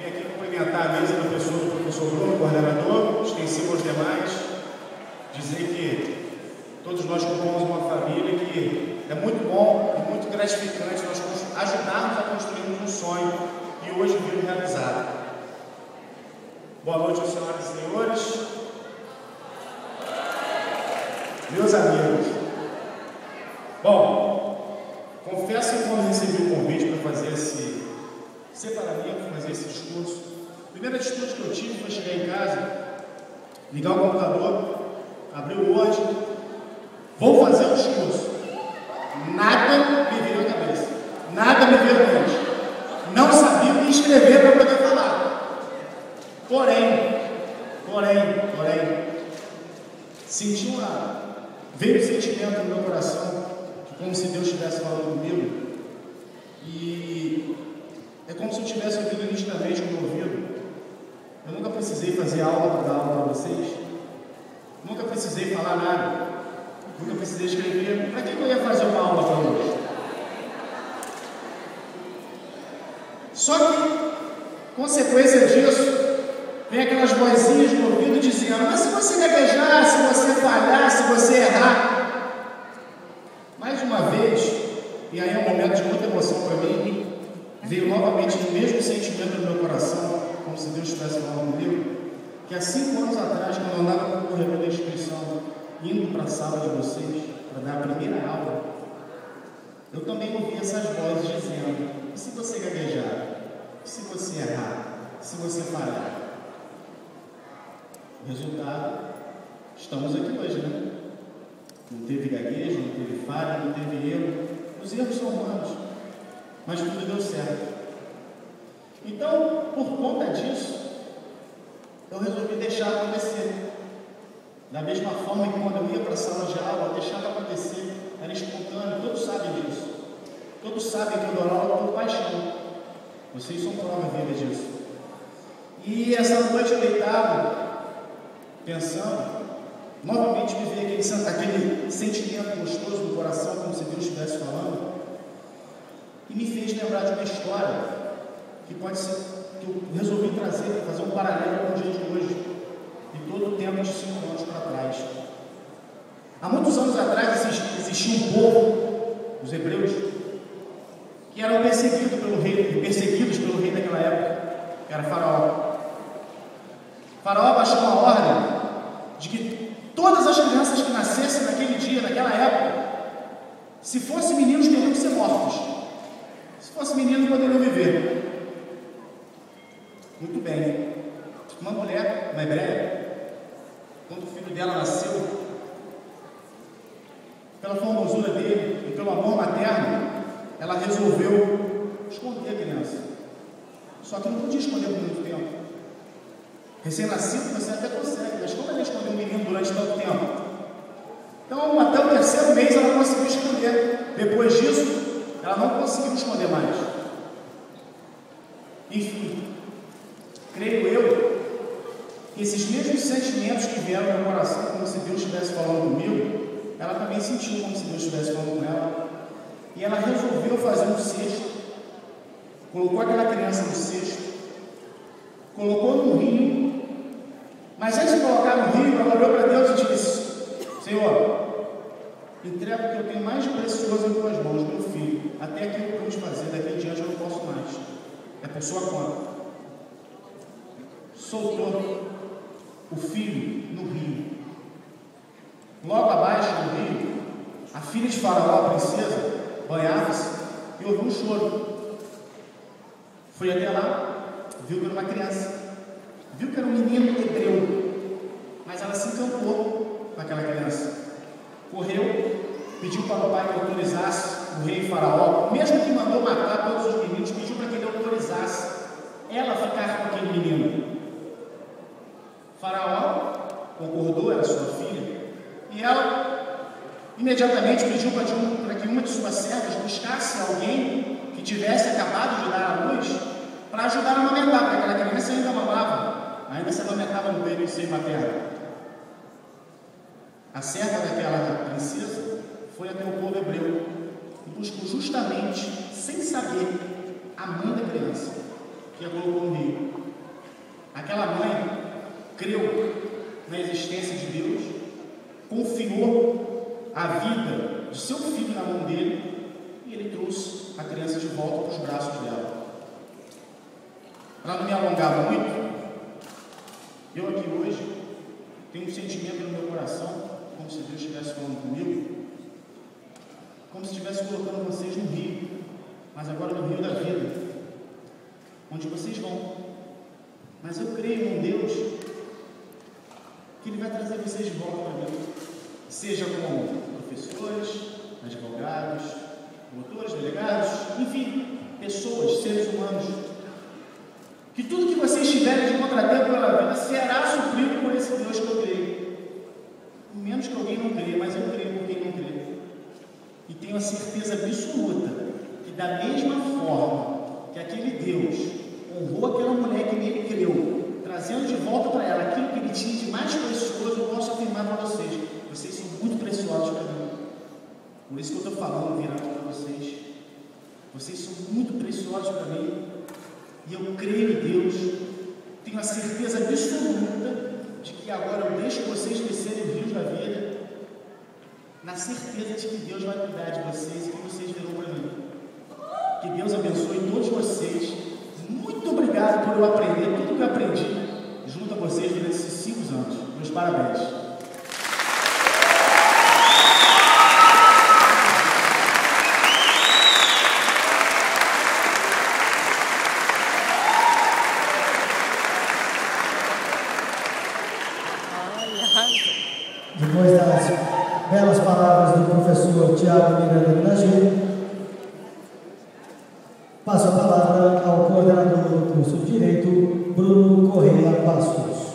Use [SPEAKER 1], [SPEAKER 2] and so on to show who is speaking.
[SPEAKER 1] Vim aqui cumprimentar a mesa da pessoa do professor Bruno, coordenador, extensivo aos demais, dizer que todos nós compomos uma família que é muito bom e muito gratificante nós ajudarmos a construirmos um sonho e hoje vir realizado. Boa noite, senhoras e senhores. Meus amigos, bom, confesso que quando recebi o convite para fazer esse separamento, fazer esse discurso, a primeira atitude que eu tive foi chegar em casa, ligar o computador, abrir o Word, vou fazer o discurso. Nada me veio à cabeça, nada me veio à mente. Não sabia o que escrever para poder falar. Porém, veio um sentimento no meu coração, que como se Deus estivesse falando comigo, e é como se eu tivesse ouvido nitidamente no meu ouvido. Eu nunca precisei fazer aula para dar aula para vocês, nunca precisei falar nada, nunca precisei escrever. Para que eu ia fazer uma aula para hoje? Só que, consequência disso, vem aquelas vozinhas no ouvido dizendo: mas se você gaguejar, se você falhar, se você errar. Mais uma vez, e aí é um momento de muita emoção para mim, veio novamente o mesmo sentimento no meu coração, como se Deus estivesse falando comigo, que há 5 anos atrás, quando eu andava no corredor da instituição, indo para a sala de vocês, para dar a primeira aula, eu também ouvi essas vozes dizendo: e se você gaguejar? E se você errar? Se você falhar? O resultado, estamos aqui hoje, né? Não teve gaguejo, não teve falha, não teve erro. Os erros são humanos, mas tudo deu certo. Então, por conta disso, eu resolvi deixar acontecer. Da mesma forma que quando eu ia para a sala de aula, eu deixava acontecer, era espontâneo, todos sabem disso. Todos sabem que eu dou aula por paixão. Vocês são prova viva disso. E essa noite eu deitado, pensando, novamente me veio aquele sentimento gostoso no coração, como se Deus estivesse falando, e me fez lembrar de uma história que pode ser, que eu resolvi trazer para fazer um paralelo com o dia de hoje, e todo o tempo de 5 anos para trás. Há muitos anos atrás existia um povo, os hebreus, que eram perseguidos pelo rei daquela época, que era Faraó. Faraó baixou uma ordem de que todas as crianças que nascessem naquele dia, naquela época, se fossem meninos, teriam que ser mortos. Se fossem meninos, poderiam viver. Muito bem. Uma mulher, uma hebreia, quando o filho dela nasceu, pela formosura dele e pelo amor materno, ela resolveu esconder a criança. Só que não podia esconder por muito tempo. Recém-nascido você até consegue, mas como ela escondeu um menino durante tanto tempo? Então, até o 3º mês ela conseguiu esconder. Depois disso, ela não conseguiu esconder mais. Enfim, creio eu que esses mesmos sentimentos que vieram no meu coração, como se Deus estivesse falando comigo, ela também sentiu como se Deus estivesse falando com ela. E ela resolveu fazer um cesto, colocou aquela criança no cesto, colocou no rio, mas antes de colocar no rio, ela olhou para Deus e disse: Senhor, entrego o que eu tenho mais precioso em tuas mãos, meu filho. Até aquilo que eu pude fazer, daqui em diante eu não posso mais. É por sua conta. Soltou o filho no rio. Logo abaixo do rio, a filha de Faraó, a princesa, banhava-se e ouviu um choro. Foi até lá, viu que era uma criança, viu que era um menino hebreu, mas ela se encantou com aquela criança. Correu, pediu para o pai que autorizasse o rei Faraó, mesmo que mandou matar todos os meninos, pediu para que ele autorizasse ela ficar com aquele menino. Faraó concordou, era sua filha, e ela imediatamente pediu para que uma de suas servas buscasse alguém que tivesse acabado de dar à luz para ajudar a amamentar, porque aquela criança ainda mamava, ainda se amamentava no peito do seio materno. A serva daquela princesa foi até o povo hebreu e buscou justamente, sem saber, a mãe da criança, que a colocou no rio. Aquela mãe creu na existência de Deus, confiou a vida de seu filho na mão dele e ele trouxe a criança de volta para os braços dela. Para não me alongar muito, eu aqui hoje tenho um sentimento no meu coração, como se Deus estivesse falando comigo, como se estivesse colocando vocês no rio, mas agora no rio da vida, onde vocês vão. Mas eu creio em um Deus que Ele vai trazer vocês de volta para mim, seja como professores, advogados, promotores, delegados, enfim, pessoas, seres humanos, que tudo que vocês tiverem de contratempo pela vida será suprido por esse Deus que eu creio. Menos que alguém não crê, mas eu creio por quem não crê. E tenho a certeza absoluta que da mesma forma que aquele Deus honrou aquela mulher que nele creu, trazendo de volta para ela aquilo que ele tinha de mais precioso, eu posso afirmar para vocês, vocês são muito preciosos para mim. Por isso que eu estou falando virado para vocês. Vocês são muito preciosos para mim. E eu creio em Deus, tenho a certeza absoluta de que agora eu deixo vocês descerem os rios da vida, na certeza de que Deus vai cuidar de vocês e que vocês virão para mim. Que Deus abençoe todos vocês. Muito obrigado por eu aprender tudo que eu aprendi junto a vocês durante esses 5 anos. Meus parabéns.
[SPEAKER 2] Depois das belas palavras do professor Tiago Miranda Minagê, passo a palavra ao coordenador do curso de Direito, Bruno Correia Bastos.